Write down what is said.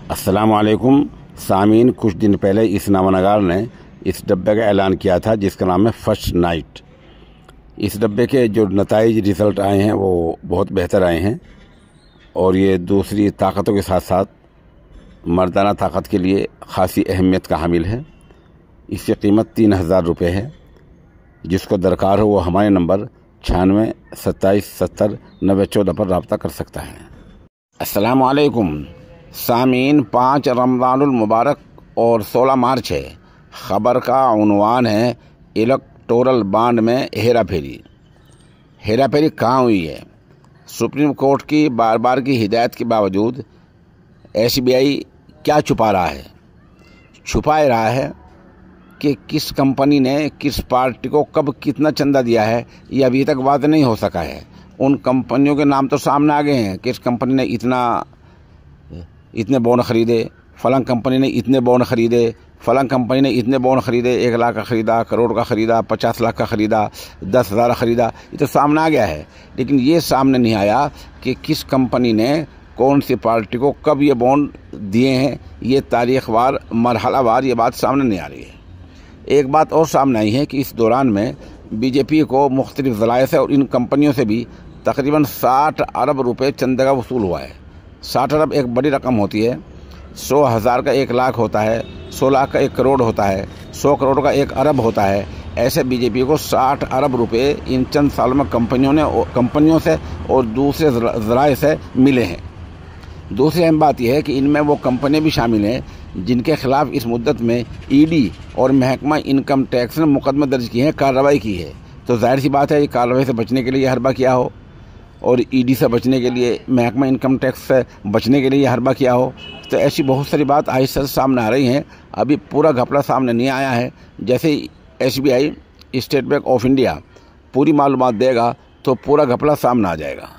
अस्सलामुअलैकुम सामीन, कुछ दिन पहले इस नामनगार ने इस डब्बे का ऐलान किया था जिसका नाम है फर्स्ट नाइट। इस डब्बे के जो नताइज रिज़ल्ट आए हैं वो बहुत बेहतर आए हैं और ये दूसरी ताकतों के साथ साथ मर्दाना ताकत के लिए ख़ासी अहमियत का हामिल है। इसकी कीमत 3000 रुपये है। जिसको दरकार हो वो हमारे नंबर 96 27 70 90 14 पर रब्ता कर सकता है। अस्सलामुअलैकुम सामीन, 5 रमज़ानुल मुबारक और 16 मार्च है। ख़बर का उन्वान है इलेक्टोरल बॉन्ड में हेरा फेरी। हेरा फेरी कहाँ हुई है? सुप्रीम कोर्ट की बार बार की हिदायत के बावजूद SBI क्या छुपा रहा है? छुपा रहा है कि किस कंपनी ने किस पार्टी को कब कितना चंदा दिया है, ये अभी तक बात नहीं हो सका है। उन कंपनियों के नाम तो सामने आ गए हैं कि इस कंपनी ने इतने बॉन्ड खरीदे, फलां कंपनी ने इतने बॉन्ड खरीदे, फलां कंपनी ने इतने बॉन्ड खरीदे, 1 लाख का खरीदा, करोड़ का खरीदा, 50 लाख का खरीदा, 10,000 खरीदा। ये तो सामने आ गया है, लेकिन ये सामने नहीं आया कि किस कंपनी ने कौन सी पार्टी को कब ये बॉन्ड दिए हैं। ये तारीखवार मरहलावार ये बात सामने नहीं आ रही है। एक बात और सामने आई है कि इस दौरान में BJP को मुख्तलिफ ज़राए से और इन कंपनियों से भी तकरीबन 60 अरब रुपये चंदे का वसूल हुआ है। 60 अरब एक बड़ी रकम होती है। 100,000 का 1 लाख होता है, 100 लाख का 1 करोड़ होता है, 100 करोड़ का 1 अरब होता है। ऐसे BJP को 60 अरब रुपये इन चंद सालों में कंपनियों से और दूसरे ज़राए से मिले हैं। दूसरी अहम बात यह है कि इनमें वो कंपनियां भी शामिल हैं जिनके खिलाफ इस मुद्दत में ED और महकमा इनकम टैक्स ने मुकदमे दर्ज किए हैं, कार्रवाई की है। तो जाहिर सी बात है ये कार्रवाई से बचने के लिए हरबा किया हो और ED से बचने के लिए, महकमा इनकम टैक्स से बचने के लिए हरबा किया हो। तो ऐसी बहुत सारी बात आहिस्ता से सामने आ रही हैं। अभी पूरा घपला सामने नहीं आया है। जैसे SBI, state bank of India पूरी मालूमात देगा तो पूरा घपला सामने आ जाएगा।